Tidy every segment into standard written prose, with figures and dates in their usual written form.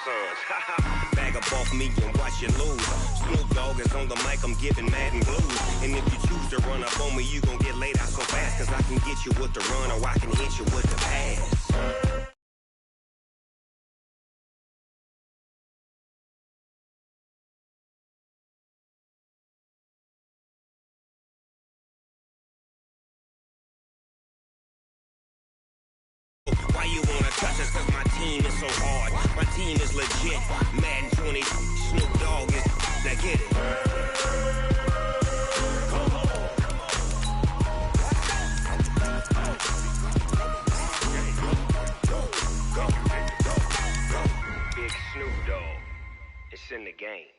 sons. Bag up off me and watch you lose. Snoop Dogg is on the mic, I'm giving Madden blues. And if you choose to run up on me, you gon' get laid out so fast. Cause I can get you with the run or I can hit you with the pass. Why you wanna touch us? Cause my team is so hard. My team is legit. Madden 20, Snoop Dogg is. Now get it. Big Snoop Dogg. It's in the game.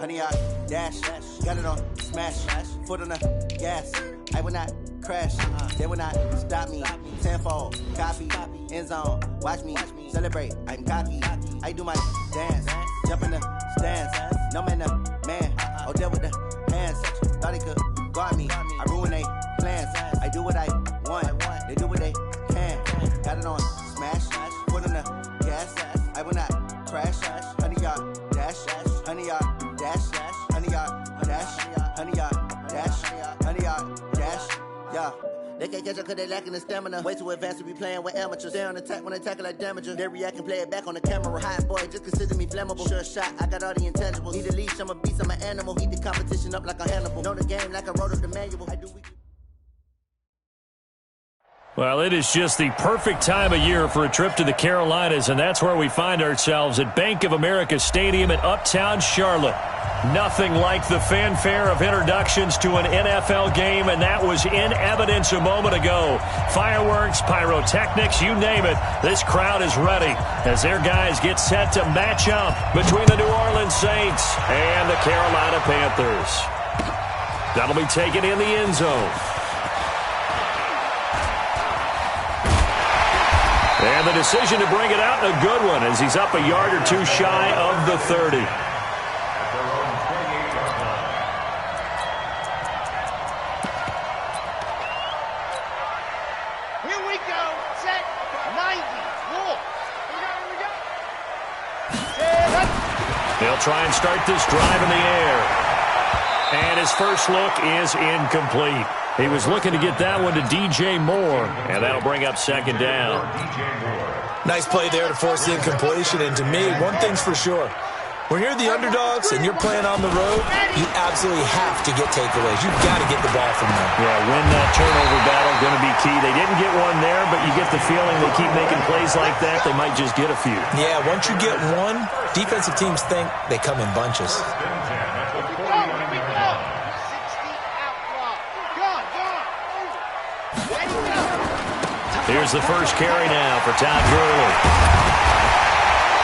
Honey, I dash, got it on smash, foot on the gas. I will not crash, they will not stop me. Tenfold, copy, end zone, watch me celebrate. I'm cocky, I do my dance, jump in the stands. No man, the man, oh there with the hands. Thought he could guard me, I ruin they plans. I do what I want, they do what they can. Got it on smash, foot on the gas. I will not crash, honey, y'all dash, honey, y'all dash, honey, y'all dash, honey, y'all dash, honey, y'all dash, yeah. They can't catch up cause they lacking the stamina. Way too advanced to be playing with amateurs. They on attack when they tackle like damager. They react and play it back on the camera. Hot boy, just consider me flammable. Sure shot, I got all the intangibles. Need a leash, I'm a beast, I'm an animal. Heat the competition up like a Hannibal. Know the game like I wrote up the manual. I do we. Well, it is just the perfect time of year for a trip to the Carolinas, and that's where we find ourselves at Bank of America Stadium in Uptown Charlotte. Nothing like the fanfare of introductions to an NFL game, and that was in evidence a moment ago. Fireworks, pyrotechnics, you name it. This crowd is ready as their guys get set to match up between the New Orleans Saints and the Carolina Panthers. That'll be taken in the end zone. And the decision to bring it out, a good one, as he's up a yard or two shy of the 30. Here we go. Set. 90. Walk. They'll try and start this drive in the air. And his first look is incomplete. He was looking to get that one to DJ Moore, and that'll bring up second down. Nice play there to force the incompletion, and to me, one thing's for sure. When you're the underdogs and you're playing on the road, you absolutely have to get takeaways. You've got to get the ball from them. Yeah, win that turnover battle, going to be key. They didn't get one there, but you get the feeling they keep making plays like that, they might just get a few. Yeah, once you get one, defensive teams think they come in bunches. Here's the first carry now for Todd Gurley.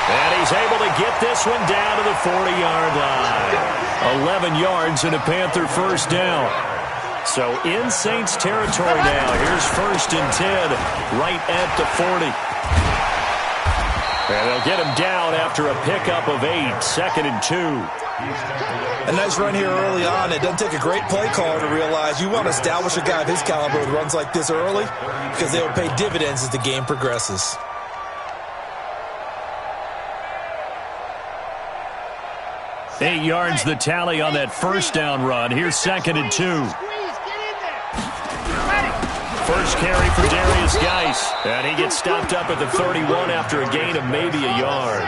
And he's able to get this one down to the 40-yard line. 11 yards and a Panther first down. So in Saints territory now. Here's first and 10 right at the 40. And they'll get him down after a pickup of 8, second and 2. A nice run here early on. It doesn't take a great play caller to realize you want to establish a guy of his caliber with runs like this early because they will pay dividends as the game progresses. Eight yards the tally on that first down run. Here's second and 2. First carry for Darius Geis. And he gets stopped up at the 31 after a gain of maybe a yard.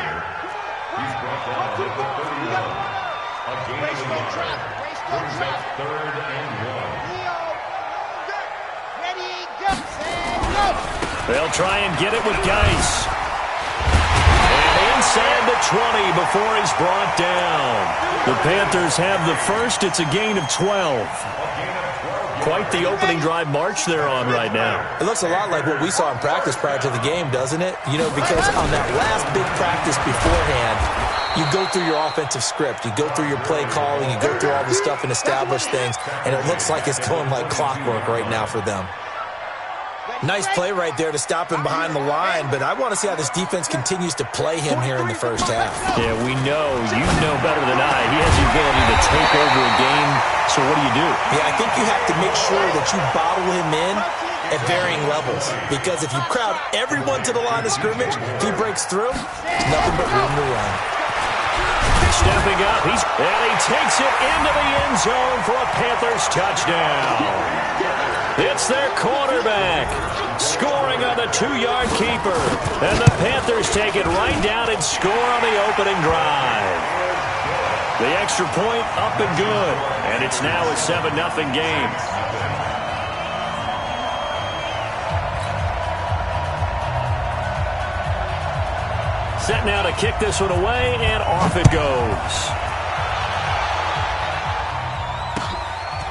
They'll try and get it with Geis. And inside the 20 before he's brought down. The Panthers have the first. It's a gain of 12. Quite the opening drive march they're on right now. It looks a lot like what we saw in practice prior to the game, doesn't it? You know, because on that last big practice beforehand, you go through your offensive script. You go through your play calling. You go through all the stuff and establish things. And it looks like it's going like clockwork right now for them. Nice play right there to stop him behind the line, but I want to see how this defense continues to play him here in the first half. Yeah, we know. You know better than I. He has the ability to take over a game, so what do? Yeah, I think you have to make sure that you bottle him in at varying levels, because if you crowd everyone to the line of scrimmage, if he breaks through, there's nothing but room to run. Stepping up, and he takes it into the end zone for a Panthers touchdown. It's their quarterback scoring on the 2-yard keeper, and the Panthers take it right down and score on the opening drive. The extra point up and good, and it's now a 7-0 game. Set now to kick this one away, and off it goes.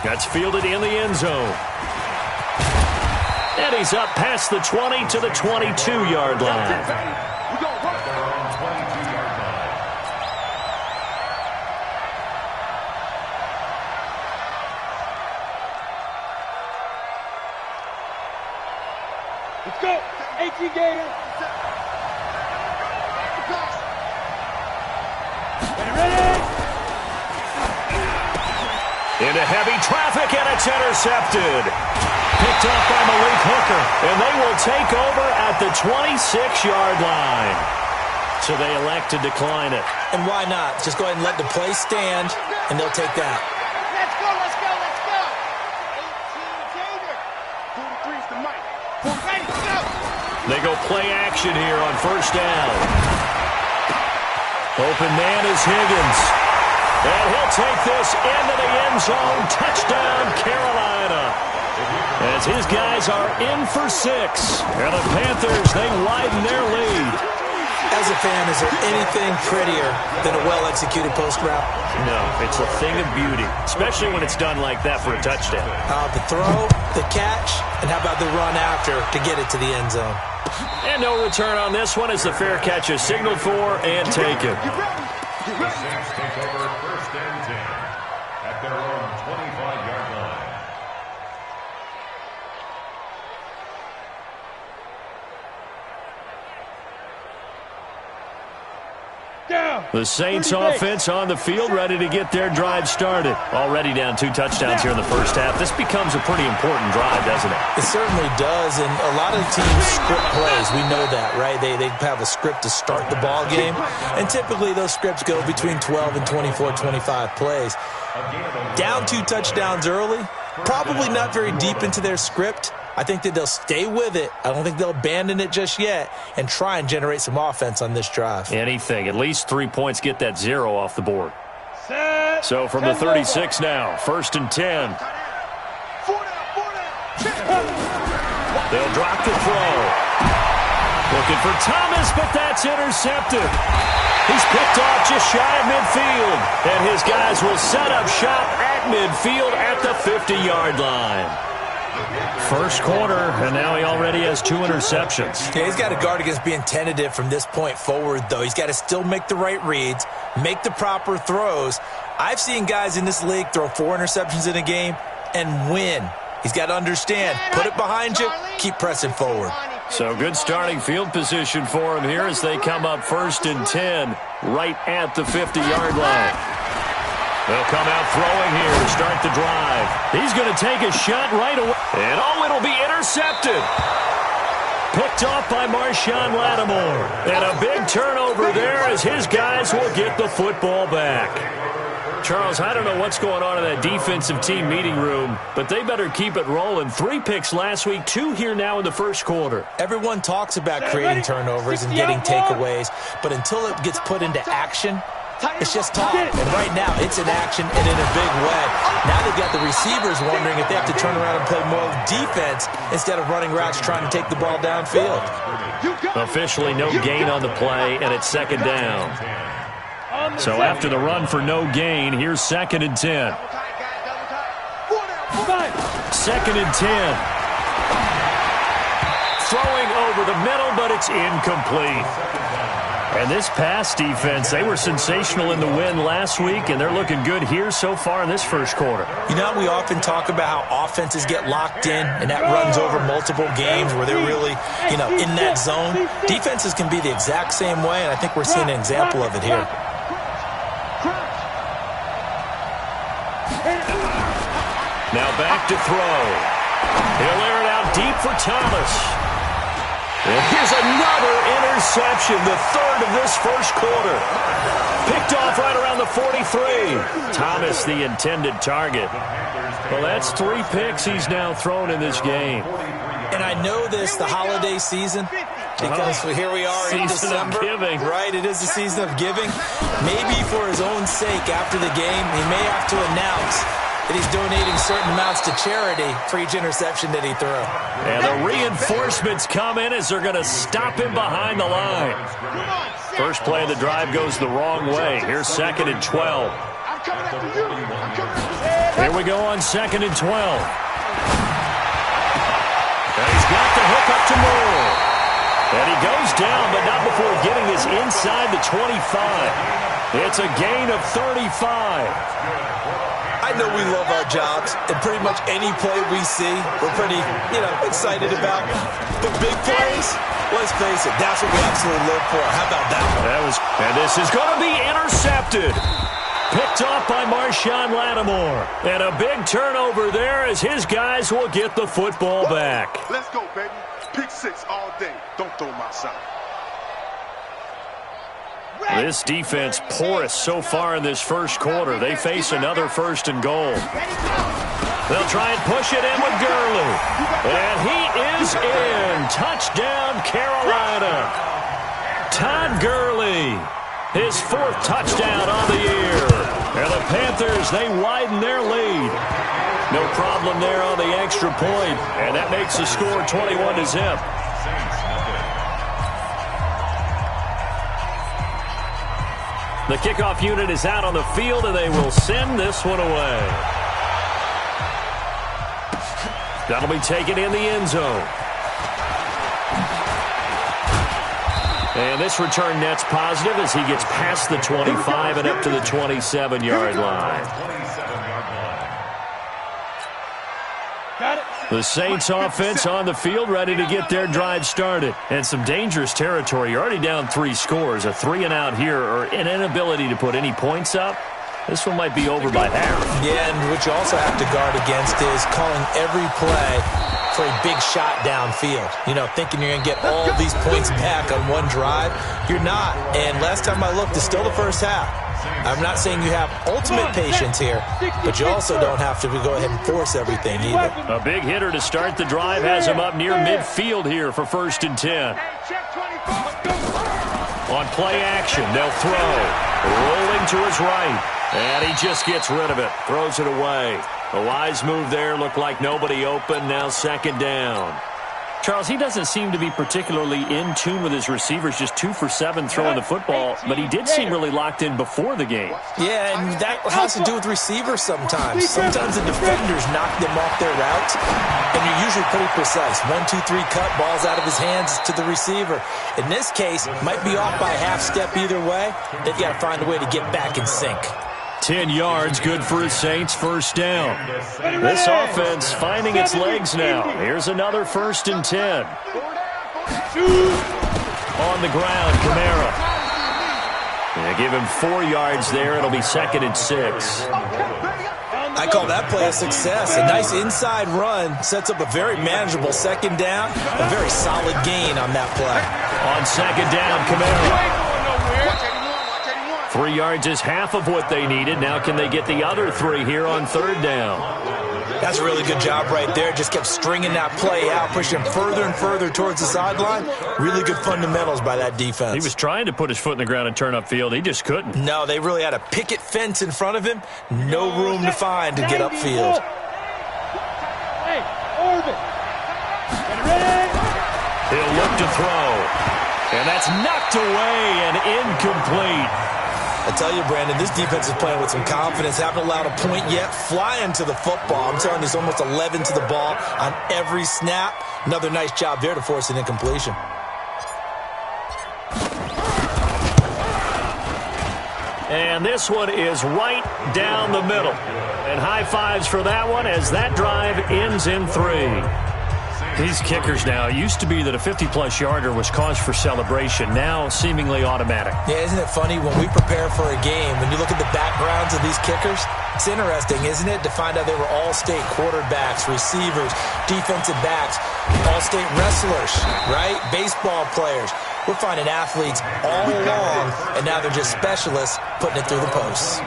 That's fielded in the end zone. And he's up past the 20 to the 22-yard line. Let's go. 18 Gators. Into heavy traffic, and it's intercepted. Picked off by Malik Hooker, and they will take over at the 26-yard line. So they elect to decline it. And why not? Just go ahead and let the play stand, and they'll take that. Let's go, let's go, let's go. 18 Gators. 43's the mic. Ready, go. They go play action here on first down. Open man is Higgins. And he'll take this into the end zone. Touchdown, Carolina. As his guys are in for 6. And the Panthers, they widen their lead. As a fan, is there anything prettier than a well-executed post route? No, it's a thing of beauty, especially when it's done like that for a touchdown. The throw, the catch, and how about the run after to get it to the end zone? And no return on this one as the fair catch is signaled for and taken. The Saints take over first and 10 at their own 25-yard line. The Saints offense on the field, ready to get their drive started. Already down 2 touchdowns here in the first half. This becomes a pretty important drive, doesn't it? It certainly does, and a lot of teams script plays. We know that, right? They have a script to start the ball game, and typically those scripts go between 12 and 24, 25 plays. Down 2 touchdowns early, probably not very deep into their script. I think that they'll stay with it. I don't think they'll abandon it just yet and try and generate some offense on this drive. Anything. At least 3 points get that 0 off the board. So from the 36 now, first and 10. They'll drop the throw. Looking for Thomas, but that's intercepted. He's picked off just shy of midfield. And his guys will set up shop at midfield at the 50-yard line. First quarter, and now he already has 2 interceptions. Yeah, he's got to guard against being tentative from this point forward, though. He's got to still make the right reads, make the proper throws. I've seen guys in this league throw 4 interceptions in a game and win. He's got to understand, put it behind you, keep pressing forward. So good starting field position for him here as they come up first and 10 right at the 50-yard line. They'll come out throwing here to start the drive. He's going to take a shot right away. And it'll be intercepted. Picked off by Marshawn Lattimore. And a big turnover there as his guys will get the football back. Charles, I don't know what's going on in that defensive team meeting room, but they better keep it rolling. 3 picks last week, 2 here now in the first quarter. Everyone talks about creating turnovers and getting takeaways, but until it gets put into action, it's just talk. And right now, it's in action and in a big way. Now they've got the receivers wondering if they have to turn around and play more defense instead of running routes trying to take the ball downfield. Officially no gain on the play, and it's second down. So after the run for no gain, here's second and 10. Second and 10. Throwing over the middle, but it's incomplete. And this pass defense, they were sensational in the win last week, and they're looking good here so far in this first quarter. You know, we often talk about how offenses get locked in, and that runs over multiple games where they're really, in that zone. Defenses can be the exact same way, and I think we're seeing an example of it here. Now back to throw. He'll air it out deep for Thomas. And here's another interception, the third of this first quarter. Picked off right around the 43. Thomas, the intended target. Well, that's 3 picks he's now thrown in this game. And I know this, the holiday season, because here we are in December. Giving. Right, it is the season of giving. Maybe for his own sake after the game, he may have to announce that he's donating certain amounts to charity for each interception that he threw. And the reinforcements come in as they're going to stop him behind the line. First play of the drive goes the wrong way. Here's 2nd and 12. Here we go on 2nd and 12. And he's got the hook up to Moore. And he goes down, but not before getting this inside the 25. It's a gain of 35. I know we love our jobs, and pretty much any play we see, we're pretty, excited about. But big plays, let's face it, that's what we absolutely live for. How about that one? And this is going to be intercepted. Picked off by Marshawn Lattimore. And a big turnover there as his guys will get the football back. Let's go, baby. Pick 6 all day. Don't throw my side. This defense porous so far in this first quarter. They face another 1st and goal. They'll try and push it in with Gurley. And he is in. Touchdown, Carolina. Todd Gurley, his 4th touchdown on the year. And the Panthers, they widen their lead. No problem there on the extra point. And that makes the score 21-0. The kickoff unit is out on the field, and they will send this one away. That'll be taken in the end zone. And this return net's positive as he gets past the 25 and up to the 27-yard line. The Saints offense on the field, ready to get their drive started. And some dangerous territory. You're already down 3 scores. A 3-and-out here, or an inability to put any points up. This one might be over by half. Yeah, and what you also have to guard against is calling every play for a big shot downfield. Thinking you're going to get all these points back on one drive. You're not. And last time I looked, it's still the first half. I'm not saying you have ultimate patience here, but you also don't have to go ahead and force everything either. A big hitter to start the drive has him up near midfield here for 1st and 10. On play action, they'll throw. Rolling to his right. And he just gets rid of it. Throws it away. A wise move there. Looked like nobody open. Now 2nd down. Charles, he doesn't seem to be particularly in tune with his receivers, just 2 for 7 throwing the football, but he did seem really locked in before the game. Yeah, and that has to do with receivers sometimes. Sometimes the defenders knock them off their routes, and you're usually pretty precise. 1, 2, 3 cut, ball's out of his hands to the receiver. In this case, might be off by a half step either way. They've got to find a way to get back in sync. 10 yards, good for his Saints, 1st down. This offense finding its legs now. Here's another 1st and 10. On the ground, Kamara. They give him 4 yards there. It'll be 2nd and 6. I call that play a success. A nice inside run sets up a very manageable 2nd down. A very solid gain on that play. On 2nd down, Kamara. 3 yards is half of what they needed. Now can they get the other 3 here on 3rd down? That's a really good job right there. Just kept stringing that play out, pushing further and further towards the sideline. Really good fundamentals by that defense. He was trying to put his foot in the ground and turn upfield. He just couldn't. No, they really had a picket fence in front of him. No room to find to get upfield. Hey, Orbit. He'll look to throw. And that's knocked away and incomplete. I tell you, Brandon, this defense is playing with some confidence. Haven't allowed a point yet. Flying to the football. I'm telling you, there's almost 11 to the ball on every snap. Another nice job there to force an incompletion. And this one is right down the middle. And high fives for that one as that drive ends in 3. These kickers now, it used to be that a 50-plus yarder was cause for celebration, now seemingly automatic. Yeah, isn't it funny when we prepare for a game, when you look at the backgrounds of these kickers, it's interesting, isn't it, to find out they were all-state quarterbacks, receivers, defensive backs, all-state wrestlers, right? Baseball players. We're finding athletes all along, and now they're just specialists putting it through the posts.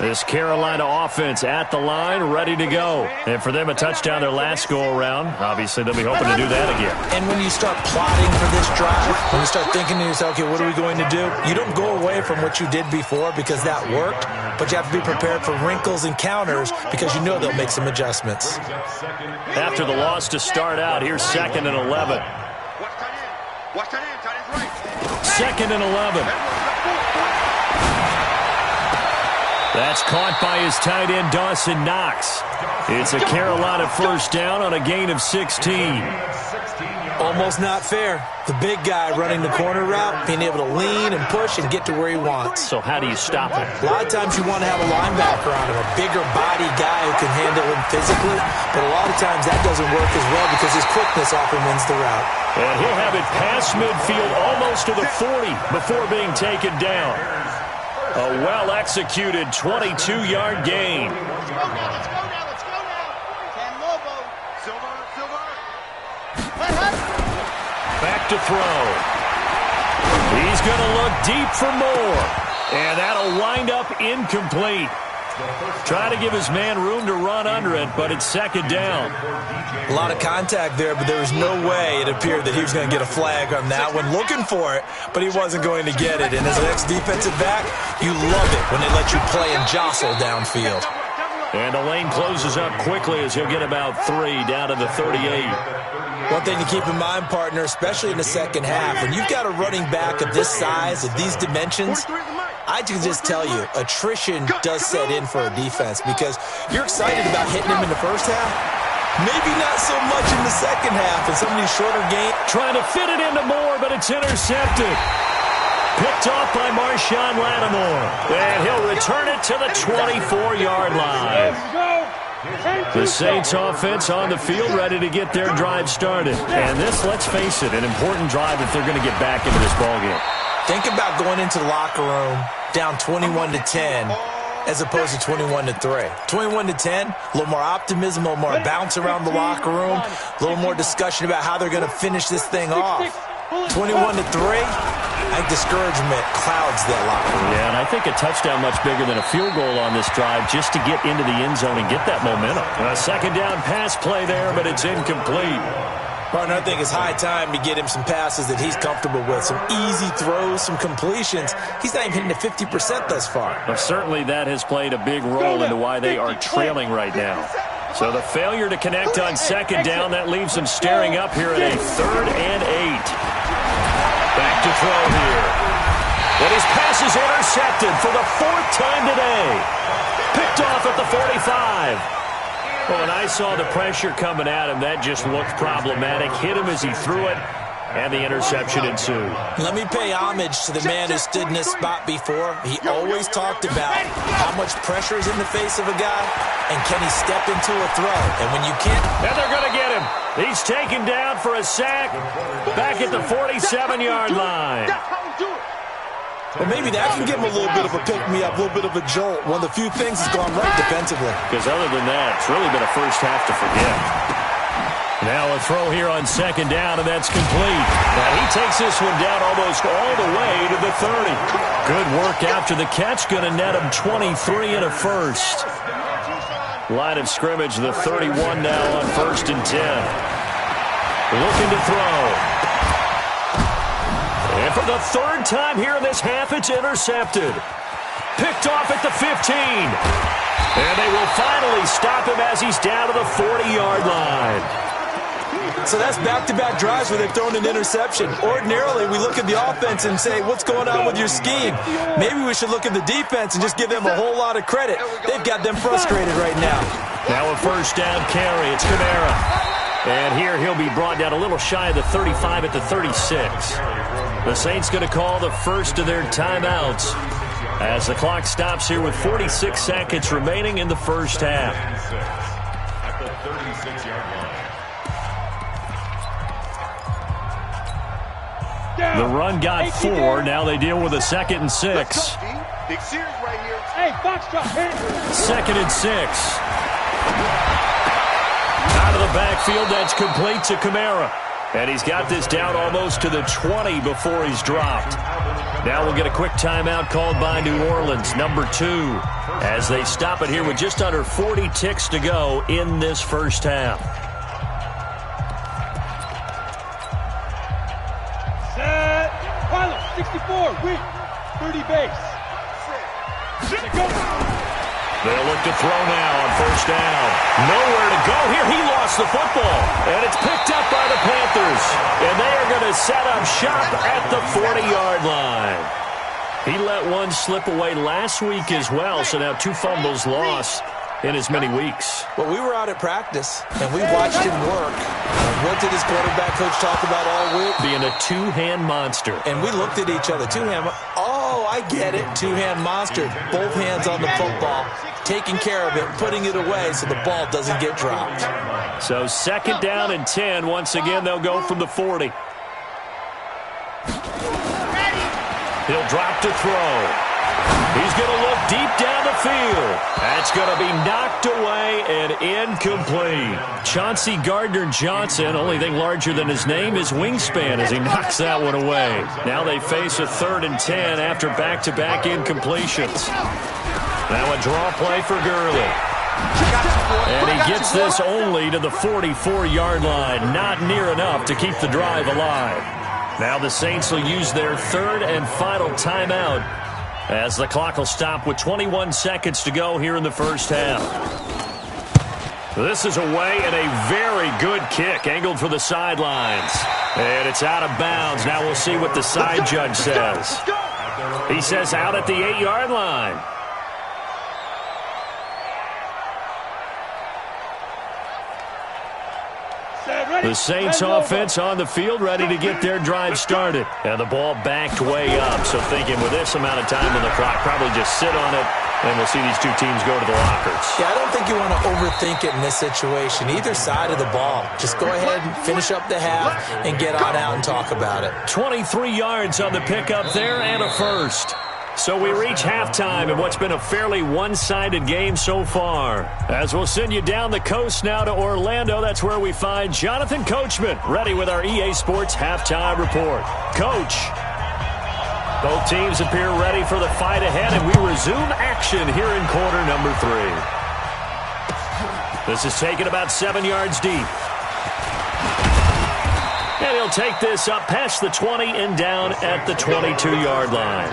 This Carolina offense at the line, ready to go. And for them, a touchdown their last go-around. Obviously, they'll be hoping to do that again. And when you start plotting for this drive, when you start thinking to yourself, okay, what are we going to do? You don't go away from what you did before because that worked, but you have to be prepared for wrinkles and counters because you know they'll make some adjustments. After the loss to start out, here's 2nd and 11. 2nd and 11. That's caught by his tight end, Dawson Knox. It's a Carolina first down on a gain of 16. Almost not fair. The big guy running the corner route, being able to lean and push and get to where he wants. So how do you stop him? A lot of times you want to have a linebacker on him, a bigger body guy who can handle him physically, but a lot of times that doesn't work as well because his quickness often wins the route. And he'll have it past midfield almost to the 40 before being taken down. A well-executed 22-yard gain. Let's go now. Can Lobo. Silver. Back to throw. He's going to look deep for more. And that'll wind up incomplete. Try to give his man room to run under it, but it's 2nd down. A lot of contact there, but there was no way it appeared that he was going to get a flag on that one. Looking for it, but he wasn't going to get it. And as an ex-defensive back, you love it when they let you play and jostle downfield. And the lane closes up quickly as he'll get about 3 down to the 38. One thing to keep in mind, partner, especially in the second half, when you've got a running back of this size, of these dimensions, I can just tell you, attrition does set in for a defense because you're excited about hitting him in the first half. Maybe not so much in the second half in some of these shorter games. Trying to fit it into Moore, but it's intercepted. Picked off by Marshawn Lattimore. And he'll return it to the 24-yard line. The Saints offense on the field ready to get their drive started. And this, let's face it, an important drive if they're going to get back into this ballgame. Think about going into the locker room down 21-10 as opposed to 21-3. 21-10, a little more optimism, a little more bounce around the locker room, a little more discussion about how they're going to finish this thing off. 21-3, I think discouragement clouds that locker room. Yeah, and I think a touchdown much bigger than a field goal on this drive just to get into the end zone and get that momentum. A 2nd down pass play there, but it's incomplete. Partner, I think it's high time to get him some passes that he's comfortable with, some easy throws, some completions. He's not even hitting the 50% thus far. Well, certainly that has played a big role into why they are trailing right now. So the failure to connect on 2nd down, that leaves them staring up here at a 3rd and 8. Back to throw here. And his pass is intercepted for the 4th time today. Picked off at the 45. Well, when I saw the pressure coming at him, that just looked problematic. Hit him as he threw it, and the interception ensued. Let me pay homage to the man who stood in this spot before. He always talked about how much pressure is in the face of a guy, and can he step into a throw? And when you can't... And they're going to get him. He's taken down for a sack back at the 47-yard line. Well, maybe that can give him a little bit of a pick-me-up, a little bit of a jolt. One of the few things that's gone right defensively. Because other than that, it's really been a first half to forget. Now a throw here on 2nd down, and that's complete. Now he takes this one down almost all the way to the 30. Good work after the catch. Going to net him 23 and a first. Line of scrimmage, the 31 now on 1st and 10. Looking to throw. And for the 3rd time here in this half, it's intercepted. Picked off at the 15. And they will finally stop him as he's down to the 40-yard line. So that's back-to-back drives where they've thrown an interception. Ordinarily, we look at the offense and say, what's going on with your scheme? Maybe we should look at the defense and just give them a whole lot of credit. They've got them frustrated right now. Now a first down carry. It's Kamara. And here he'll be brought down a little shy of the 35 at the 36. The Saints going to call the first of their timeouts. as the clock stops here with 46 seconds remaining in the first half. At the 36-yard line. The run got 4. Now they deal with a 2nd and 6. Big series right here. Hey, Foxtrot, hit it. 2nd and 6. Out of the backfield, that's complete to Kamara. And he's got this down almost to the 20 before he's dropped. Now we'll get a quick timeout called by New Orleans, number 2, as they stop it here with just under 40 ticks to go in this first half. Set. Pilot, 64, win. 30 base. Go. They'll look to throw now on first down. Nowhere to go here. He lost the football. And it's picked up by the Panthers. And they are going to set up shop at the 40-yard line. He let one slip away last week as well, so now 2 fumbles lost in as many weeks. Well, we were out at practice, and we watched him work. What did his quarterback coach talk about all week? Being a 2-hand monster. And we looked at each other. 2-hand. Oh, I get it. 2-hand monster. Both hands on the football, taking care of it, putting it away so the ball doesn't get dropped. So 2nd down and 10. Once again, they'll go from the 40. He'll drop to throw. He's going to look deep down the field. That's going to be knocked away and incomplete. Chauncey Gardner-Johnson, only thing larger than his name is wingspan as he knocks that one away. Now they face a 3rd and 10 after back-to-back incompletions. Now a draw play for Gurley. And he gets this only to the 44-yard line. Not near enough to keep the drive alive. Now the Saints will use their 3rd and final timeout as the clock will stop with 21 seconds to go here in the first half. This is away and a very good kick angled for the sidelines. And it's out of bounds. Now we'll see what the side judge says. He says out at the 8-yard line. The Saints offense on the field ready to get their drive started. And the ball backed way up. So thinking with this amount of time on the clock, probably just sit on it, and we'll see these two teams go to the lockers. Yeah, I don't think you want to overthink it in this situation. Either side of the ball. Just go ahead and finish up the half and get on out and talk about it. 23 yards on the pickup there and a first. So we reach halftime in what's been a fairly one-sided game so far. As we'll send you down the coast now to Orlando, that's where we find Jonathan Coachman, ready with our EA Sports Halftime Report. Coach, both teams appear ready for the fight ahead, and we resume action here in quarter number 3. This is taken about 7 yards deep. And he'll take this up past the 20 and down at the 22-yard line.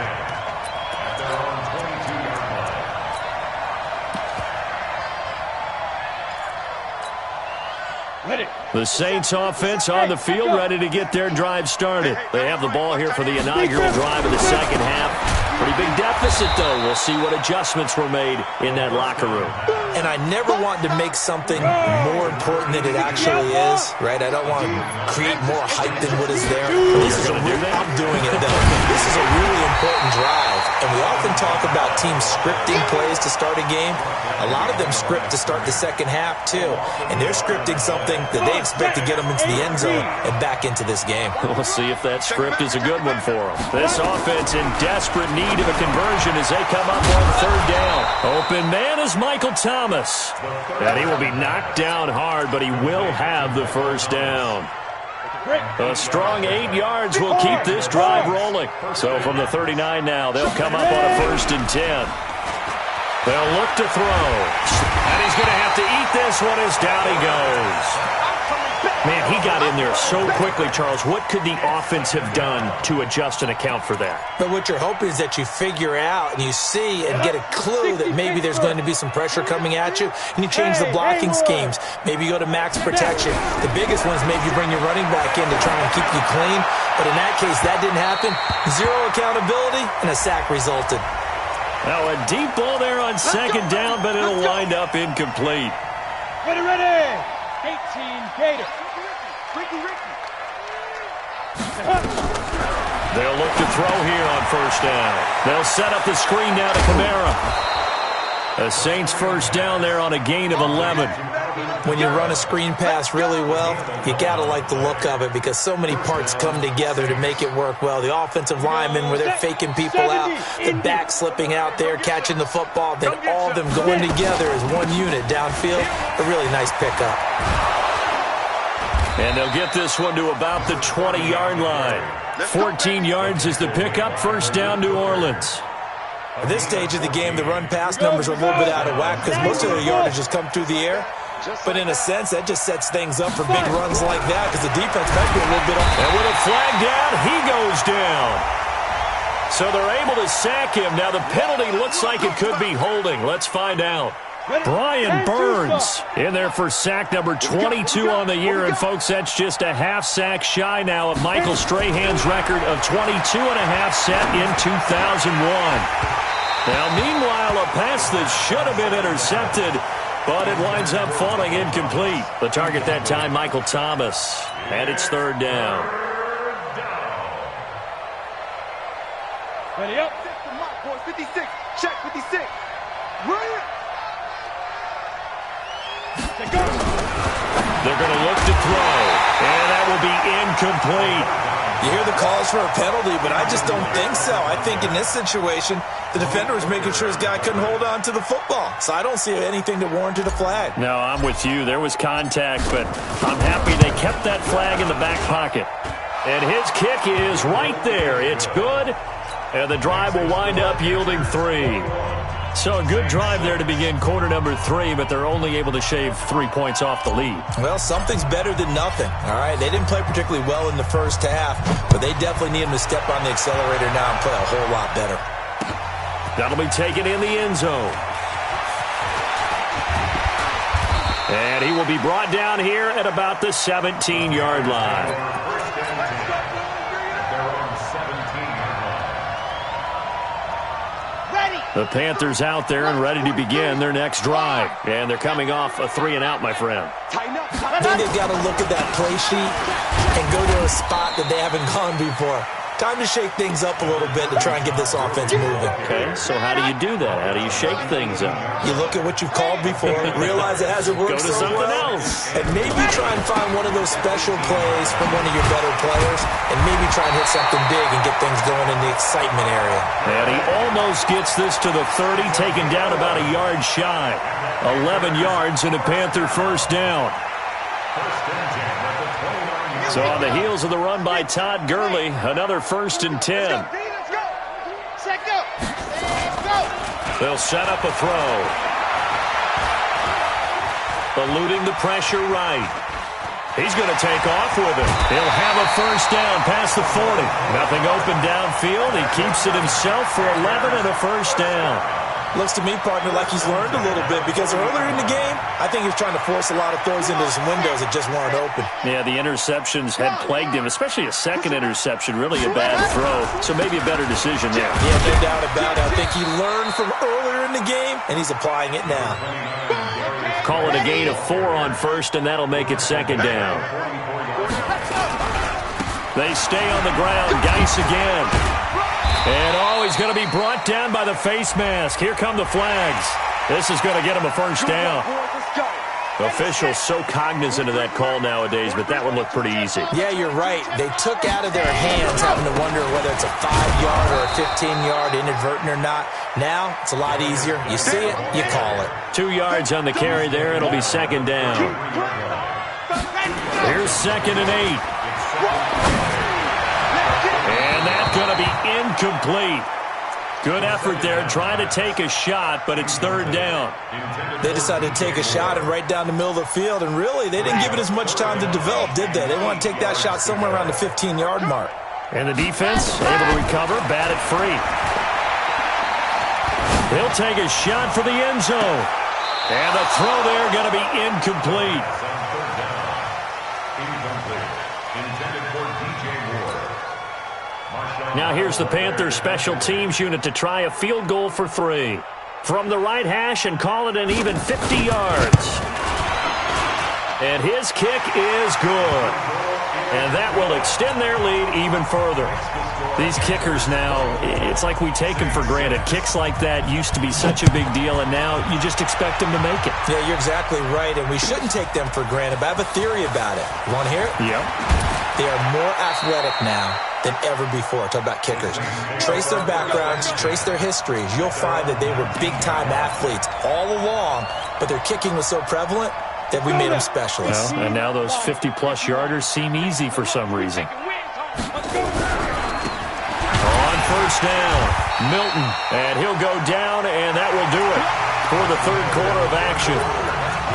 The Saints offense on the field ready to get their drive started. They have the ball here for the inaugural drive of the second half. Pretty big deficit, though. We'll see what adjustments were made in that locker room. And I never want to make something more important than it actually is, right? I don't want to create more hype than what is there. I'm doing it, though. This is a really important drive. And we often talk about teams scripting plays to start a game. A lot of them script to start the second half, too. And they're scripting something that they expect to get them into the end zone and back into this game. We'll see if that script is a good one for them. This offense in desperate need of a conversion as they come up on 3rd down. Open man is Michael Thomas. And he will be knocked down hard, but he will have the first down. A strong 8 yards will keep this drive rolling. So from the 39 now, they'll come up on a 1st and 10. They'll look to throw. And he's going to have to eat this one as down he goes. Man, he got in there so quickly, Charles. What could the offense have done to adjust and account for that? But what you're hoping is that you figure out and you see and get a clue that maybe there's going to be some pressure coming at you, and you change the blocking schemes. Maybe you go to max protection. The biggest one is maybe you bring your running back in to try and keep you clean. But in that case, that didn't happen. 0 accountability, and a sack resulted. Now a deep ball there on 2nd down, but it'll wind up incomplete. Ready. 18 Gator. They'll look to throw here on first down. They'll set up the screen now to Kamara. The Saints first down there on a gain of 11. When you run a screen pass really well, you got to like the look of it because so many parts come together to make it work well. The offensive linemen where they're faking people out, the back slipping out there, catching the football, then all of them going together as one unit downfield. A really nice pickup. And they'll get this one to about the 20-yard line. 14 yards is the pickup. First down, New Orleans. At this stage of the game, the run-pass numbers are a little bit out of whack because most of their yardage has come through the air. But in a sense, that just sets things up for big runs like that because the defense might be a little bit off. And with a flag down, he goes down. So they're able to sack him. Now the penalty looks like it could be holding. Let's find out. Brian Burns in there for sack number 22 on the year. And, folks, that's just a half sack shy now of Michael Strahan's record of 22 and a half set in 2001. Now, meanwhile, a pass that should have been intercepted, but it winds up falling incomplete. The target that time, Michael Thomas. And it's third down. Ready up. 56. Check 56. Run. They're going to look to throw, and that will be incomplete. You hear the calls for a penalty, but I just don't think so. I think in this situation, the defender was making sure his guy couldn't hold on to the football. So I don't see anything that warranted a flag. No, I'm with you. There was contact, but I'm happy they kept that flag in the back pocket. And his kick is right there. It's good, and the drive will wind up yielding 3. So a good drive there to begin quarter number 3, but they're only able to shave 3 points off the lead. Well, something's better than nothing, all right? They didn't play particularly well in the first half, but they definitely need him to step on the accelerator now and play a whole lot better. That'll be taken in the end zone. And he will be brought down here at about the 17-yard line. The Panthers out there and ready to begin their next drive. And they're coming off a 3-and-out, my friend. I think they've got to look at that play sheet and go to a spot that they haven't gone before. Time to shake things up a little bit to try and get this offense moving. Okay, so how do you do that? How do you shake things up? You look at what you've called before, realize it hasn't worked so well, else. and maybe try and find one of those special plays from one of your better players, and maybe try and hit something big and get things going in the excitement area. And he almost gets this to the 30, taken down about a yard shy. 11 yards and a Panther first down. So on the heels of the run by Todd Gurley, another 1st and 10. Let's go. Set go. Go. They'll set up a throw. Eluding the pressure right. He's going to take off with it. He'll have a first down past the 40. Nothing open downfield. He keeps it himself for 11 and a first down. Looks to me, partner, like he's learned a little bit because earlier in the game, I think he was trying to force a lot of throws into some windows that just weren't open. Yeah, the interceptions had plagued him, especially a second interception, really a bad throw. So maybe a better decision there. Yeah, no doubt about it. I think he learned from earlier in the game, and he's applying it now. Call it a gain of 4 on first, and that'll make it second down. They stay on the ground. Geis again. And, he's going to be brought down by the face mask. Here come the flags. This is going to get him a first down. Officials so cognizant of that call nowadays, but that one looked pretty easy. Yeah, you're right. They took out of their hands having to wonder whether it's a 5-yard or a 15-yard inadvertent or not. Now, it's a lot easier. You see it, you call it. 2 yards on the carry there. It'll be second down. Here's 2nd and 8. And that's going to be incomplete. Good effort there, trying to take a shot, but it's third down. They decided to take a shot and right down the middle of the field, and really, they didn't give it as much time to develop, did they? They want to take that shot somewhere around the 15-yard mark. And the defense able to recover, bat it free. He'll take a shot for the end zone. And the throw there going to be incomplete. Now here's the Panthers special teams unit to try a field goal for 3. From the right hash and call it an even 50 yards. And his kick is good. And that will extend their lead even further. These kickers now, it's like we take them for granted. Kicks like that used to be such a big deal, and now you just expect them to make it. Yeah, you're exactly right, and we shouldn't take them for granted. But I have a theory about it. You want to hear it? Yep. They are more athletic now than ever before. Talk about kickers. Trace their backgrounds, trace their histories. You'll find that they were big-time athletes all along, but their kicking was so prevalent that we made them specialists. Well, and now those 50-plus yarders seem easy for some reason. On first down, Milton, and he'll go down, and that will do it for the third quarter of action.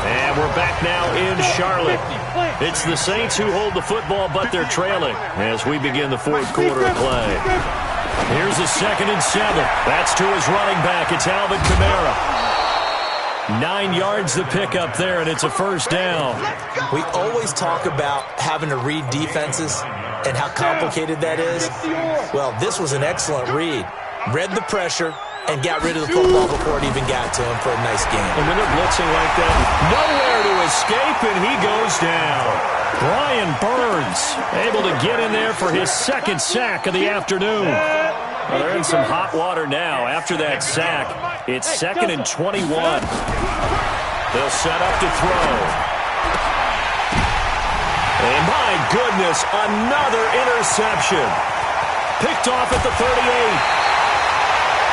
And we're back now in Charlotte. It's the Saints who hold the football, but they're trailing as we begin the fourth quarter of play. Here's a 2nd and 7. That's to his running back. It's Alvin Kamara. 9 yards the pick up there, and it's a first down. We always talk about having to read defenses and how complicated that is. Well, this was an excellent read. Read the pressure and got rid of the football before it even got to him for a nice game. And when they're blitzing like that, nowhere to escape, and he goes down. Brian Burns able to get in there for his 2nd sack of the afternoon. Well, they're in some hot water now. After that sack, it's 2nd and 21. They'll set up to throw. And my goodness, another interception. Picked off at the 38.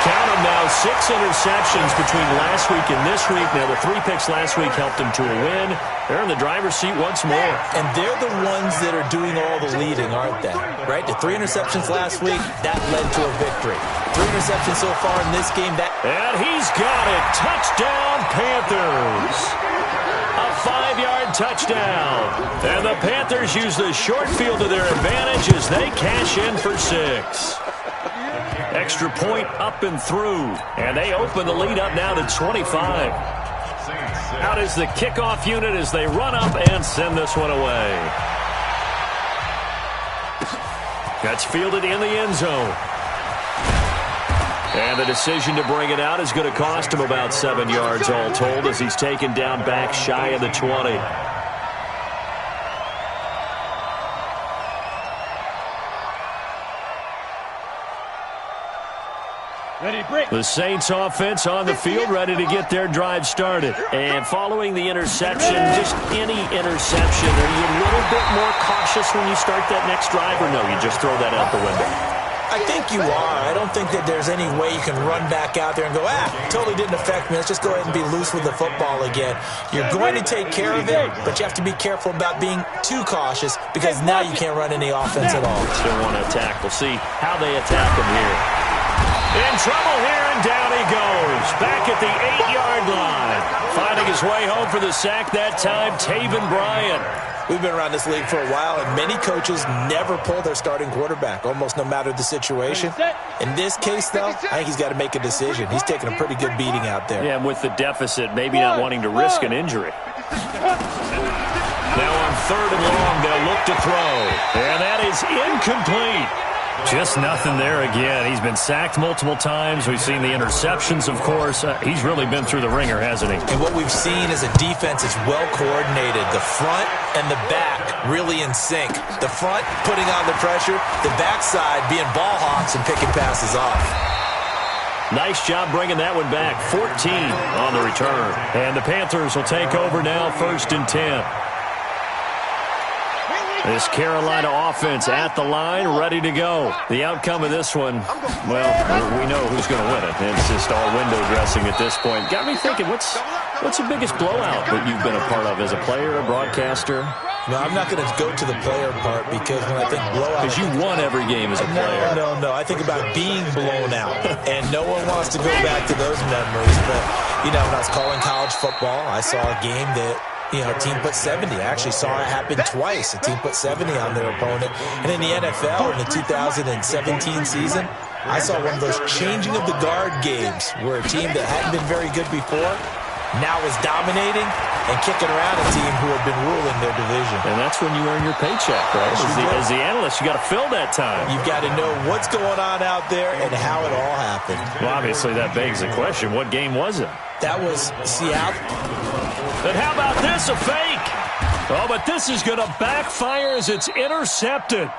Count them now, 6 interceptions between last week and this week. Now, the 3 picks last week helped them to a win. They're in the driver's seat once more. And they're the ones that are doing all the leading, aren't they? Right? The 3 interceptions last week, that led to a victory. 3 interceptions so far in this game. And he's got it. Touchdown, Panthers. A 5-yard touchdown. And the Panthers use the short field to their advantage as they cash in for 6. Extra point up and through. And they open the lead up now to 25. Out is the kickoff unit as they run up and send this one away. That's fielded in the end zone. And the decision to bring it out is going to cost him about 7 yards all told as he's taken down back shy of the 20. The Saints offense on the field, ready to get their drive started. And following the interception, just any interception, are you a little bit more cautious when you start that next drive, or no, you just throw that out the window? I think you are. I don't think that there's any way you can run back out there and go, totally didn't affect me. Let's just go ahead and be loose with the football again. You're going to take care of it, but you have to be careful about being too cautious because now you can't run any offense at all. Still want to attack. We'll see how they attack him here. In trouble here, and down he goes. Back at the 8-yard line. Finding his way home for the sack that time, Taven Bryan. We've been around this league for a while, and many coaches never pull their starting quarterback, almost no matter the situation. In this case, though, I think he's got to make a decision. He's taking a pretty good beating out there. Yeah, and with the deficit, maybe not wanting to risk an injury. Now on 3rd and long, they'll look to throw. And that is incomplete. Just nothing there again. He's been sacked multiple times. We've seen the interceptions, of course. He's really been through the ringer, hasn't he? And what we've seen is a defense that's well coordinated. The front and the back really in sync. The front putting on the pressure. The backside being ball hawks and picking passes off. Nice job bringing that one back. 14 on the return. And the Panthers will take over now, 1st and 10. This Carolina offense at the line, ready to go. The outcome of this one, well, we know who's going to win it. It's just all window dressing at this point. Got me thinking, what's the biggest blowout that you've been a part of as a player, a broadcaster? No, I'm not going to go to the player part because when I think blowout... Because you won every game as a player. No. I think about being blown out. And no one wants to go back to those memories. But, when I was calling college football, I saw a game that... a team put 70. I actually saw it happen twice. A team put 70 on their opponent. And in the NFL, in the 2017 season, I saw one of those changing of the guard games where a team that hadn't been very good before now is dominating and kicking around a team who had been ruling their division. And that's when you earn your paycheck, right? As the analyst, you got to fill that time. You've got to know what's going on out there and how it all happened. Well, obviously, that begs the question, what game was it? That was Seattle. But how about this, a fake? Oh, but this is going to backfire as it's intercepted.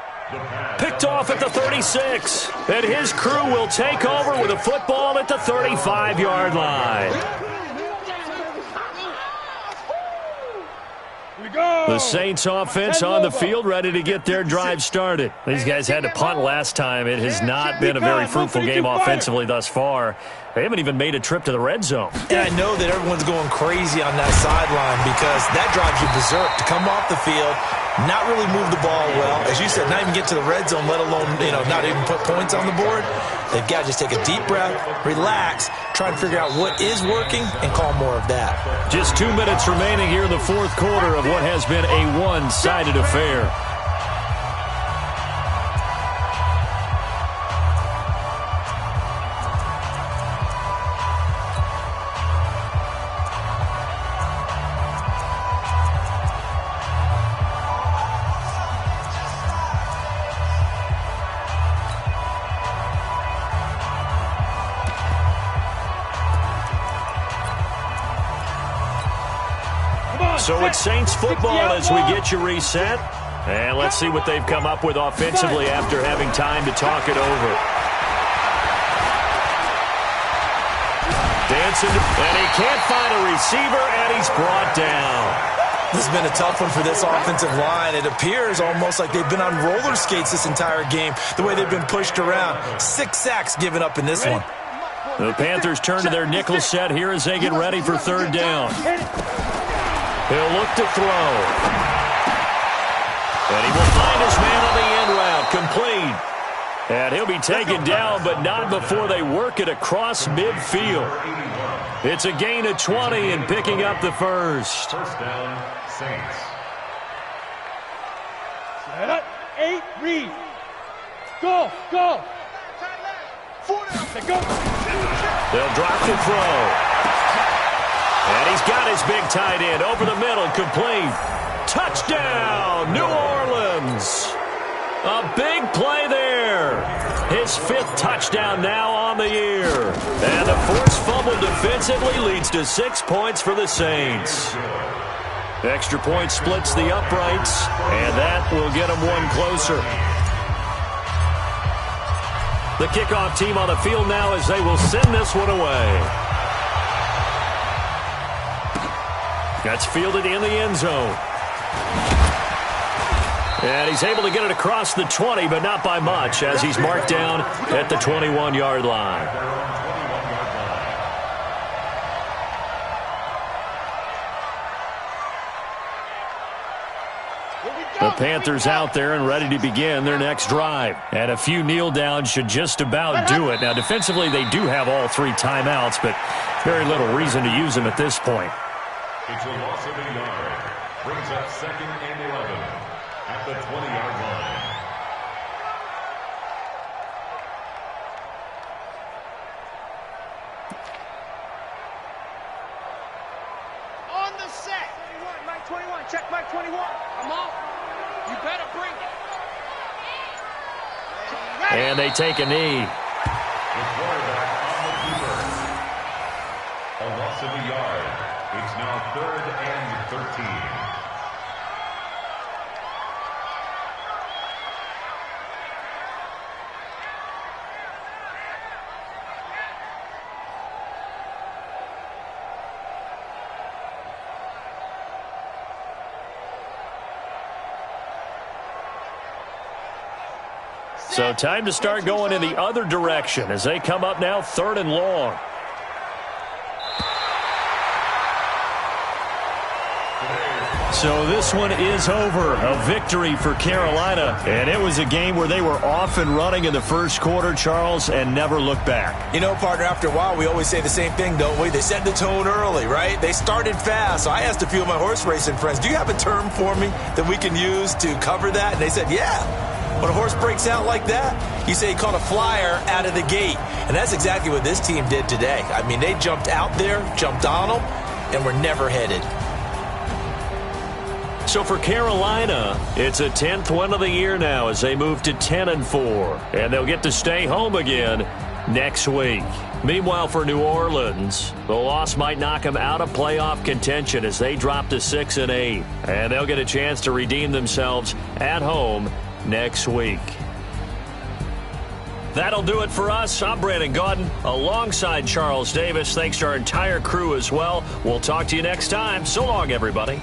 Picked off at the 36. And his crew will take over with a football at the 35-yard line. The Saints offense on the field ready to get their drive started. These guys had to punt last time. It has not been a very fruitful game offensively thus far. They haven't even made a trip to the red zone. And I know that everyone's going crazy on that sideline because that drives you berserk to come off the field, not really move the ball well. As you said, not even get to the red zone, let alone, not even put points on the board. They've got to just take a deep breath, relax, try and figure out what is working, and call more of that. Just 2 minutes remaining here in the fourth quarter of what has been a one-sided affair. So it's Saints football as we get you reset. And let's see what they've come up with offensively after having time to talk it over. Dancing, and he can't find a receiver, and he's brought down. This has been a tough one for this offensive line. It appears almost like they've been on roller skates this entire game, the way they've been pushed around. 6 sacks given up in this one. The Panthers turn to their nickel set here as they get ready for third down. He'll look to throw. And he will find his man on the end route. Complete. And he'll be taken down, but not before they work it across midfield. It's a gain of 20 and picking up the first. First down, Saints. Set up. 8, read. Go, go. Go. They'll drop the throw. And he's got his big tight end over the middle, complete. Touchdown, New Orleans. A big play there. His 5th touchdown now on the year. And the forced fumble defensively leads to 6 points for the Saints. Extra point splits the uprights, and that will get them one closer. The kickoff team on the field now as they will send this one away. That's fielded in the end zone. And he's able to get it across the 20, but not by much, as he's marked down at the 21-yard line. The Panthers out there and ready to begin their next drive. And a few kneel downs should just about do it. Now, defensively, they do have all 3 timeouts, but very little reason to use them at this point. It's a loss of a yard. Brings up 2nd and 11 at the 20-yard line. On the set. 21, Mike 21. Check Mike 21. I'm off. You better bring it. And they take a knee. The quarterback on the keeper. A loss of a yard. It's now 3rd and 13. So time to start going in the other direction as they come up now 3rd and long. So this one is over. A victory for Carolina. And it was a game where they were off and running in the first quarter, Charles, and never looked back. You know, partner, after a while, we always say the same thing, don't we? They set the tone early, right? They started fast. So I asked a few of my horse racing friends, do you have a term for me that we can use to cover that? And they said, yeah. When a horse breaks out like that, you say he caught a flyer out of the gate. And that's exactly what this team did today. I mean, they jumped out there, jumped on them, and were never headed. So for Carolina, it's a 10th win of the year now as they move to 10-4. And they'll get to stay home again next week. Meanwhile, for New Orleans, the loss might knock them out of playoff contention as they drop to 6-8. And they'll get a chance to redeem themselves at home next week. That'll do it for us. I'm Brandon Gaudin alongside Charles Davis. Thanks to our entire crew as well. We'll talk to you next time. So long, everybody.